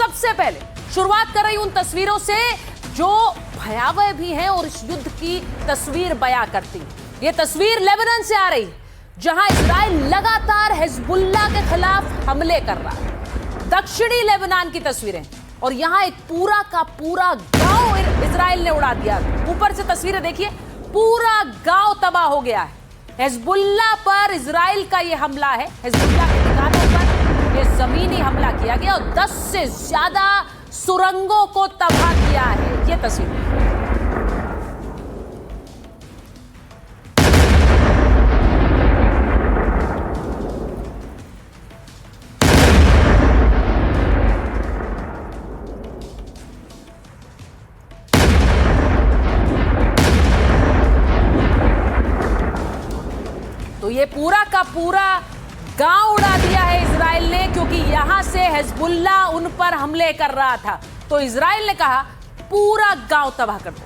सबसे पहले शुरुआत कर रही हूं उन तस्वीरों से जो भयावह भी हैं और इस युद्ध की तस्वीर बयां करती है। ये तस्वीर लेबनान से आ रही है, जहां इजराइल लगातार हिजबुल्लाह के खिलाफ हमले कर रहा है। दक्षिणी लेबनान की तस्वीरें, और यहां एक पूरा का पूरा गांव इजराइल ने उड़ा दिया। ऊपर से तस्वीरें देखिए, पूरा गांव तबाह हो गया है। हिजबुल्लाह पर इजराइल का यह हमला है। हिजबुल्लाह के ठिकानों पर यह जमीनी हमला किया गया और 10 से ज्यादा सुरंगों को तबाह किया है। यह तस्वीर तो ये पूरा का पूरा गांव उड़ा दिया है इजराइल ने, क्योंकि यहां से हिजबुल्लाह उन पर हमले कर रहा था। तो इजराइल ने कहा पूरा गांव तबाह कर दो।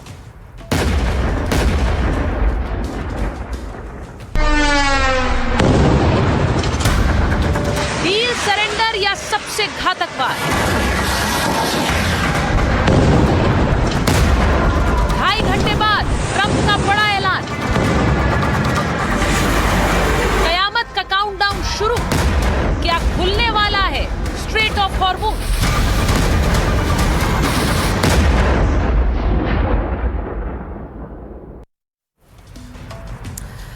डील सरेंडर या सबसे घातक वार। 2.5 घंटे बाद ट्रंप का बड़ा ऐलान, का काउंटडाउन शुरू। क्या खुलने वाला है स्ट्रेट ऑफ हॉर्मुज?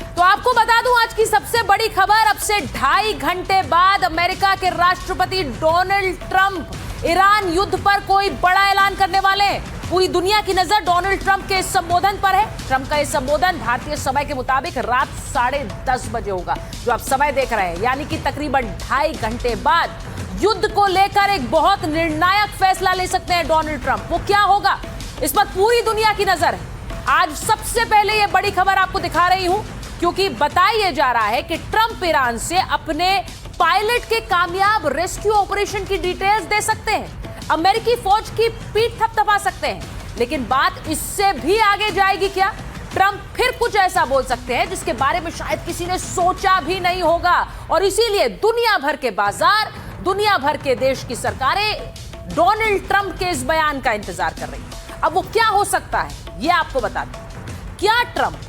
तो आपको बता दूं आज की सबसे बड़ी खबर, अब से 2.5 घंटे बाद अमेरिका के राष्ट्रपति डोनाल्ड ट्रंप ईरान युद्ध पर कोई बड़ा ऐलान करने वाले हैं। पूरी दुनिया की नजर डोनाल्ड ट्रंप के इस संबोधन पर है। ट्रंप का यह संबोधन भारतीय समय के मुताबिक रात 10:30 बजे होगा, जो आप समय देख रहे हैं, यानी कि तकरीबन 2.5 घंटे बाद युद्ध को लेकर एक बहुत निर्णायक फैसला ले सकते हैं डोनाल्ड ट्रंप। वो क्या होगा, इस पर पूरी दुनिया की नजर है। आज सबसे पहले यह बड़ी खबर आपको दिखा रही हूं, क्योंकि बताया जा रहा है कि ट्रंप ईरान से अपने पायलट के कामयाब रेस्क्यू ऑपरेशन की डिटेल्स दे सकते हैं, अमेरिकी फौज की पीठ थपथपा सकते हैं। लेकिन बात इससे भी आगे जाएगी क्या? ट्रंप फिर कुछ ऐसा बोल सकते हैं जिसके बारे में शायद किसी ने सोचा भी नहीं होगा, और इसीलिए दुनिया भर के बाजार, दुनिया भर के देश की सरकारें डोनाल्ड ट्रंप के इस बयान का इंतजार कर रही हैं। अब वो क्या हो सकता है, ये आपको बताते हैं। क्या ट्रंप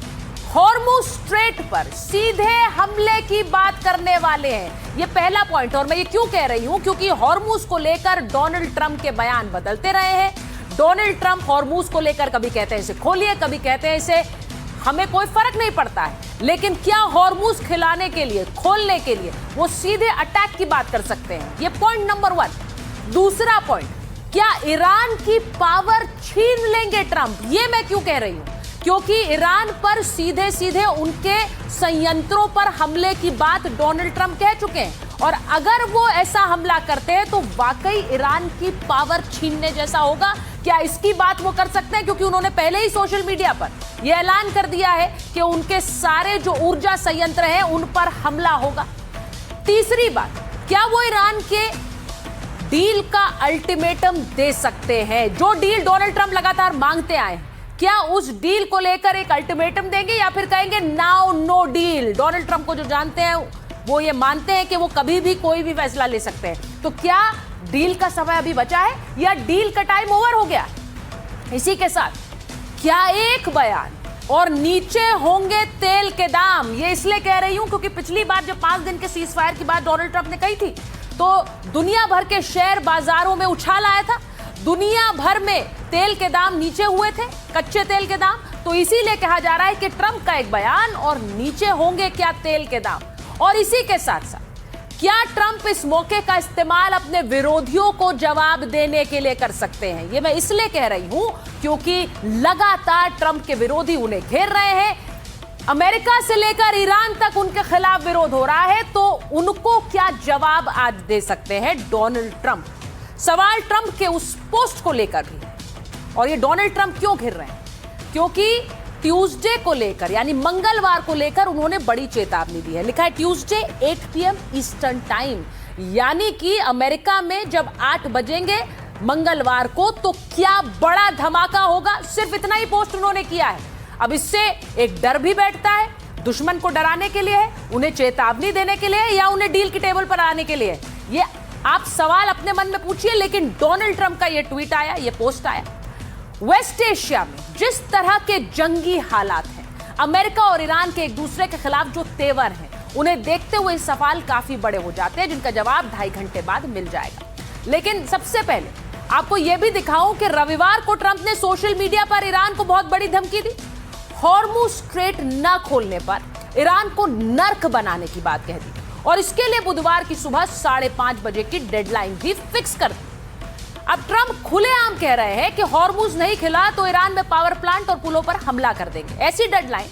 हॉर्मुज स्ट्रेट पर सीधे हमले की बात करने वाले हैं? ये पहला पॉइंट। और मैं ये क्यों कह रही हूं, क्योंकि हॉर्मुज को लेकर डोनाल्ड ट्रंप के बयान बदलते रहे हैं। डोनाल्ड ट्रंप हॉर्मुज को लेकर कभी कहते हैं इसे खोलिए, कभी कहते हैं इसे, हमें कोई फर्क नहीं पड़ता है। लेकिन क्या हॉर्मुज खिलाने के लिए, खोलने के लिए वो सीधे अटैक की बात कर सकते हैं? ये पॉइंट नंबर 1। दूसरा पॉइंट, क्या ईरान की पावर छीन लेंगे ट्रंप? ये मैं क्यों कह रही हूं, क्योंकि ईरान पर सीधे सीधे उनके संयंत्रों पर हमले की बात डोनाल्ड ट्रंप कह चुके हैं, और अगर वो ऐसा हमला करते हैं तो वाकई ईरान की पावर छीनने जैसा होगा। क्या इसकी बात वो कर सकते हैं, क्योंकि उन्होंने पहले ही सोशल मीडिया पर यह ऐलान कर दिया है कि उनके सारे जो ऊर्जा संयंत्र हैं उन पर हमला होगा। तीसरी बात, क्या वो ईरान के डील का अल्टीमेटम दे सकते हैं? जो डील डोनाल्ड ट्रंप लगातार मांगते आए हैं, क्या उस डील को लेकर एक अल्टीमेटम देंगे या फिर कहेंगे now no deal? Donald Trump को जो जानते हैं वो ये मानते हैं कि वो कभी भी कोई भी फैसला ले सकते हैं। तो क्या डील का समय अभी बचा है या डील का टाइम ओवर हो गया? इसी के साथ क्या एक बयान और नीचे होंगे तेल के दाम? ये इसलिए कह रही हूं क्योंकि पिछली बार जब 5 दिन के सीज फायर की बात डोनाल्ड ट्रंप ने कही थी, तो दुनिया भर के शेयर बाजारों में उछाल आया था। दुनिया भर में तेल के दाम नीचे हुए थे, कच्चे तेल के दाम। तो इसीलिए कहा जा रहा है कि ट्रंप का एक बयान और नीचे होंगे क्या तेल के दाम। और इसी के साथ साथ क्या ट्रंप इस मौके का इस्तेमाल अपने विरोधियों को जवाब देने के लिए कर सकते हैं? ये मैं इसलिए कह रही हूं क्योंकि लगातार ट्रंप के विरोधी उन्हें घेर रहे हैं। अमेरिका से लेकर ईरान तक उनके खिलाफ विरोध हो रहा है, तो उनको क्या जवाब आज दे सकते हैं डोनाल्ड ट्रंप? सवाल ट्रंप के उस पोस्ट को लेकर भी है। और ये डोनाल्ड ट्रंप क्यों घिर रहे हैं? क्योंकि ट्यूसडे को लेकर, यानी मंगलवार को लेकर उन्होंने बड़ी चेतावनी दी है। लिखा है ट्यूसडे 8 PM ईस्टर्न टाइम, यानी कि अमेरिका में जब 8 बजेंगे मंगलवार को तो क्या बड़ा धमाका होगा। सिर्फ इतना ही पोस्ट उन्होंने किया है। अब इससे एक डर भी बैठता है, दुश्मन को डराने के लिए है, उन्हें चेतावनी देने के लिए, या उन्हें डील की टेबल पर आने के लिए। ये आप सवाल अपने मन में पूछिए, लेकिन डोनाल्ड ट्रंप का यह ट्वीट आया, यह पोस्ट आया। वेस्ट एशिया में जिस तरह के जंगी हालात हैं, अमेरिका और ईरान के एक दूसरे के खिलाफ जो तेवर हैं, उन्हें देखते हुए सवाल काफी बड़े हो जाते हैं, जिनका जवाब 2.5 घंटे बाद मिल जाएगा। लेकिन सबसे पहले आपको यह भी दिखाऊं कि रविवार को ट्रंप ने सोशल मीडिया पर ईरान को बहुत बड़ी धमकी दी। हॉर्मुज़ स्ट्रेट न खोलने पर ईरान को नर्क बनाने की बात कह दी और इसके लिए बुधवार की सुबह 5:30 बजे की डेडलाइन भी फिक्स कर दी। अब ट्रंप खुलेआम कह रहे हैं कि हॉर्मुज़ नहीं खिला तो ईरान में पावर प्लांट और पुलों पर हमला कर देंगे। ऐसी डेडलाइन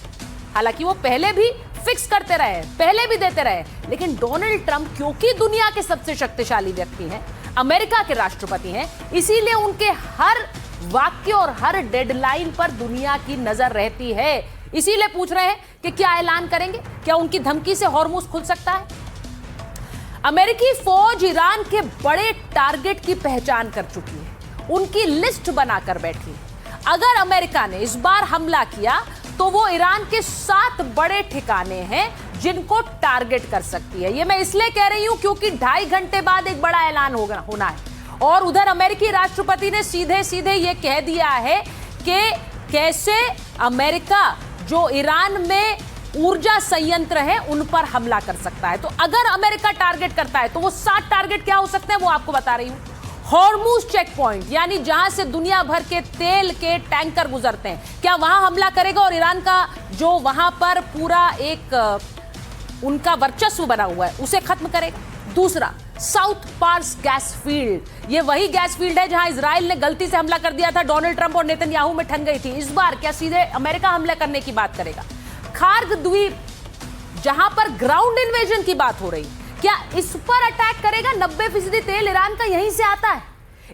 हालांकि वो पहले भी फिक्स करते रहे, पहले भी देते रहे, लेकिन डोनाल्ड ट्रंप क्योंकि दुनिया के सबसे शक्तिशाली व्यक्ति हैं, अमेरिका के राष्ट्रपति हैं, इसीलिए उनके हर वाक्य और हर डेडलाइन पर दुनिया की नजर रहती है। इसीलिए पूछ रहे हैं कि क्या ऐलान करेंगे, क्या उनकी धमकी से हॉर्मुज़ खुल सकता है। अमेरिकी फौज ईरान के बड़े टारगेट की पहचान कर चुकी है, उनकी लिस्ट बनाकर बैठी है। अगर अमेरिका ने इस बार हमला किया तो वो ईरान के 7 बड़े ठिकाने हैं जिनको टारगेट कर सकती है। ये मैं इसलिए कह रही हूं क्योंकि 2.5 घंटे बाद एक बड़ा ऐलान होना है। और उधर अमेरिकी राष्ट्रपति ने सीधे सीधे ये कह दिया है कि कैसे अमेरिका जो ईरान में ऊर्जा संयंत्र है उन पर हमला कर सकता है। तो अगर अमेरिका टारगेट करता है तो वो 7 टारगेट क्या हो सकते हैं वो आपको बता रही हूं। हॉर्मुज़ चेक पॉइंट, यानी जहां से दुनिया भर के तेल के टैंकर गुजरते हैं, क्या वहां हमला करेगा और ईरान का जो वहां पर पूरा एक उनका वर्चस्व बना हुआ है उसे खत्म करेगा। दूसरा, साउथ पार्स गैस फील्ड, ये वही गैस फील्ड है जहां इजराइल ने गलती से हमला कर दिया था, डोनाल्ड ट्रंप और नेतन्याहू में ठन गई थी। इस बार क्या सीधे अमेरिका हमला करने की बात करेगा। खार्ग द्वीप, जहां पर ग्राउंड इन्वेजन की बात हो रही, क्या इस पर अटैक करेगा। 90% तेल ईरान का यहीं से आता है।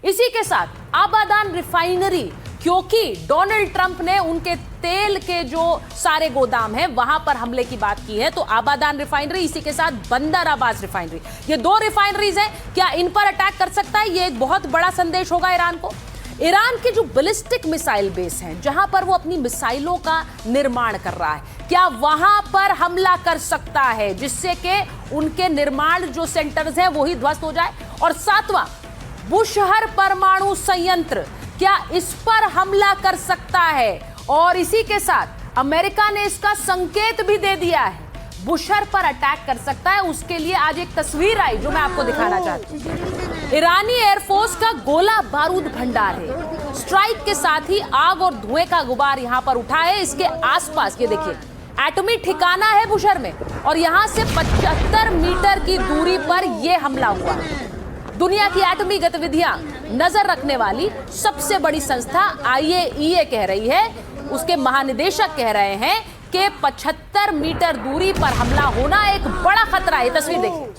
इसी के साथ आबादान रिफाइनरी, क्योंकि डोनाल्ड ट्रंप ने उनके तेल के जो सारे गोदाम हैं वहां पर हमले की बात की है, तो आबादान रिफाइनरी, इसी के साथ बंदर अब्बास रिफाइनरी, ये 2 रिफाइनरीज हैं, क्या इन पर अटैक कर सकता है। ये एक बहुत बड़ा संदेश होगा ईरान को। ईरान के जो बैलिस्टिक मिसाइल बेस हैं, जहां पर वो अपनी मिसाइलों का निर्माण कर रहा है, क्या वहां पर हमला कर सकता है जिससे कि उनके निर्माण जो सेंटर्स हैं वो ही ध्वस्त हो जाए। और 7वां, बुशहर परमाणु संयंत्र, क्या इस पर हमला कर सकता है। और इसी के साथ अमेरिका ने इसका संकेत भी दे दिया है, बुशहर पर अटैक कर सकता है। उसके लिए आज एक तस्वीर आई जो मैं आपको दिखाना चाहती हूं। ईरानी एयरफोर्स का गोला बारूद भंडार है। स्ट्राइक के साथ ही आग और धुएं का गुबार यहां पर उठा है। इसके आसपास ये देखिए, एटमी ठिकाना है बुशहर में, और यहां से 75 मीटर की दूरी पर यह हमला हुआ। दुनिया की एटमी गतिविधियां नजर रखने वाली सबसे बड़ी संस्था IAEA कह रही है, उसके महानिदेशक कह रहे हैं कि 75 मीटर दूरी पर हमला होना एक बड़ा खतरा है। तस्वीर देखिए।